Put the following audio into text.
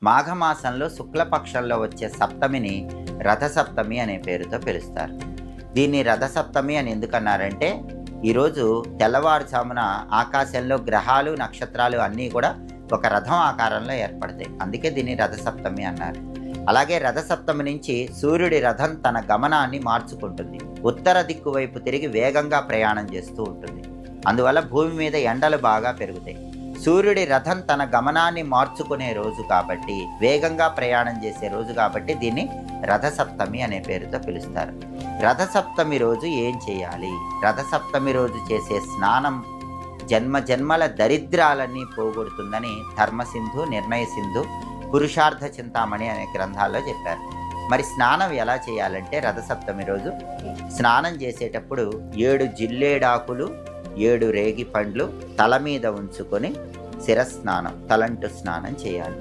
మాఘమాసంలో శుక్లపక్షంలో వచ్చే సప్తమిని రథసప్తమి అనే పేరుతో పిలుస్తారు. దీన్ని రథసప్తమి అని ఎందుకన్నారంటే, ఈరోజు తెల్లవారుజామున ఆకాశంలో గ్రహాలు నక్షత్రాలు అన్నీ కూడా ఒక రథం ఆకారంలో ఏర్పడతాయి. అందుకే దీన్ని రథసప్తమి అన్నారు. అలాగే రథసప్తమి నుంచి సూర్యుడి రథం తన గమనాన్ని మార్చుకుంటుంది. ఉత్తర దిక్కు వైపు తిరిగి వేగంగా ప్రయాణం చేస్తూ ఉంటుంది. అందువల్ల భూమి మీద ఎండలు బాగా పెరుగుతాయి. సూర్యుడి రథం తన గమనాన్ని మార్చుకునే రోజు కాబట్టి, వేగంగా ప్రయాణం చేసే రోజు కాబట్టి దీన్ని రథసప్తమి అనే పేరుతో పిలుస్తారు. రథసప్తమి రోజు ఏం చేయాలి? రథసప్తమి రోజు చేసే స్నానం జన్మ జన్మల దరిద్రాలన్నీ పోగొడుతుందని ధర్మసింధు, నిర్ణయ సింధు, పురుషార్థ చింతామణి అనే గ్రంథాల్లో చెప్పారు. మరి స్నానం ఎలా చేయాలంటే, రథసప్తమి రోజు స్నానం చేసేటప్పుడు 7 జిల్లేడాకులు 7 రేగి పండ్లు తల మీద ఉంచుకొని శిరస్నానం, తలంటు స్నానం చేయాలి.